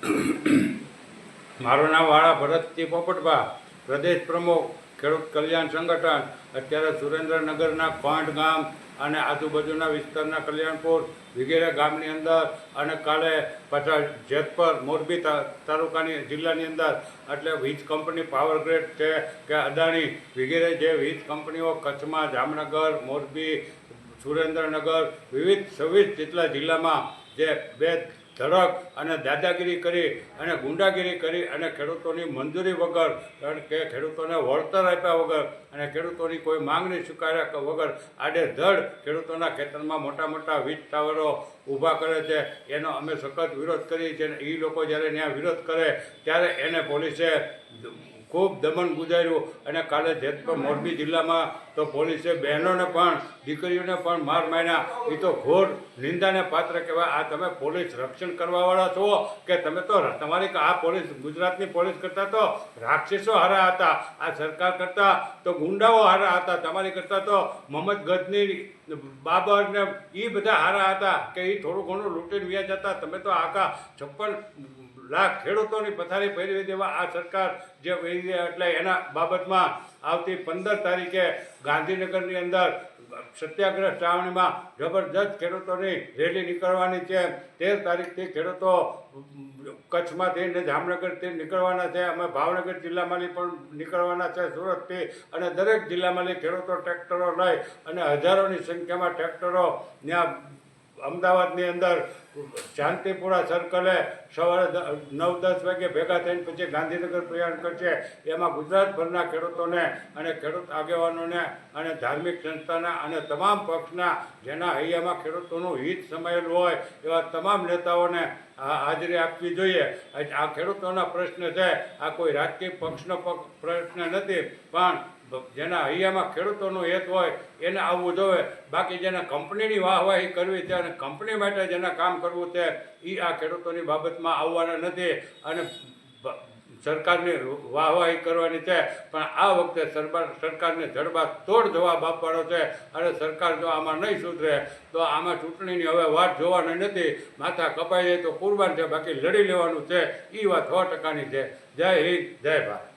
મારું નામ વાળા ભરતજી પોપટભા, પ્રદેશ પ્રમુખ ખેડૂત કલ્યાણ સંગઠન. અત્યારે સુરેન્દ્રનગરના કોંઢ ગામ અને આજુબાજુના વિસ્તારના કલ્યાણપુર વગેરે ગામની અંદર અને કાલે પાછા જેતપર મોરબી તાલુકાની જિલ્લાની અંદર એટલે વીજ કંપની પાવર ગ્રેડ છે કે અદાણી વગેરે જે વીજ કંપનીઓ કચ્છમાં, જામનગર, મોરબી, સુરેન્દ્રનગર વિવિધ 26 જેટલા જિલ્લામાં જે બે ધડક અને દાદાગીરી કરી અને ગુંડાગીરી કરી અને ખેડૂતોની મંજૂરી વગર કે ખેડૂતોને વળતર આપ્યા વગર અને ખેડૂતોની કોઈ માંગણી સ્વીકાર્યા વગર આડેધડ ખેડૂતોના ખેતરમાં મોટા મોટા વીજ ટાવરો ઊભા કરે છે. એનો અમે સખત વિરોધ કરીએ છીએ. એ લોકો જ્યારે ત્યાં વિરોધ કરે ત્યારે એને પોલીસે ખૂબ દમન ગુજાર્યું અને કાલે જેતપુર મોરબી જિલ્લામાં તો પોલીસે બહેનોને પણ દીકરીઓને પણ માર માર્યા. એ તો ઘોર નિંદાને પાત્ર કહેવાય. આ તમે પોલીસ રક્ષણ કરવાવાળા છો કે તમે તો તમારી આ પોલીસ ગુજરાતની પોલીસ કરતાં તો રાક્ષસો હારા હતા, આ સરકાર કરતાં તો ગુંડાઓ હારા હતા, તમારી કરતાં તો મોહમ્મદ ગજની, બાબર ને એ બધા હારા હતા કે એ થોડું ઘણું લૂંટીને વ્યા જતા. તમે તો આખા 56 લાખ ખેડૂતોની પથારી ફેરવી દેવા આ સરકાર જે વહી એટલે એના બાબતમાં આવતી 15 તારીખે ગાંધીનગરની અંદર સત્યાગ્રહ છાવણીમાં જબરજસ્ત ખેડૂતોની રેલી નીકળવાની છે. 13 તારીખથી ખેડૂતો કચ્છમાંથી ને જામનગરથી નીકળવાના છે. અમે ભાવનગર જિલ્લામાંથી પણ નીકળવાના છે, સુરતથી, અને દરેક જિલ્લામાંથી ખેડૂતો ટ્રેક્ટરો લઈ અને હજારોની સંખ્યામાં ટ્રેક્ટરો ત્યાં અમદાવાદની અંદર શાંતિપુરા સર્કલે સવારે 9-10 વાગે ભેગા થઈને પછી ગાંધીનગર પ્રયાણ કરશે. એમાં ગુજરાતભરના ખેડૂતોને અને ખેડૂત આગેવાનોને અને ધાર્મિક સંસ્થાના અને તમામ પક્ષના જેના હૈયામાં ખેડૂતોનું હિત સમાયેલું હોય એવા તમામ નેતાઓને હાજરી આપવી જોઈએ. આ ખેડૂતોના પ્રશ્ન છે, આ કોઈ રાજકીય પક્ષનો પ્રશ્ન નથી, પણ જેના હૈયામાં ખેડૂતોનો હેત હોય એને આવવું જોઈએ. બાકી જેને કંપનીની વાહવાહી કરવી છે અને કંપની માટે જેને કામ કરવું છે એ આ ખેડૂતોની બાબતમાં આવવાના નથી અને સરકારની વાહવાહી કરવાની છે. પણ આ વખતે સરકારને જડબાતોડ જવાબ આપવાનો છે અને સરકાર જો આમાં નહીં સુધરે તો આમાં ચૂંટણીની હવે વાત જોવાની નથી. માથા કપાઈ જાય તો કુરબાન છે, બાકી લડી લેવાનું છે. એ વાત 100%ની છે. જય હિન્દ, જય ભારત.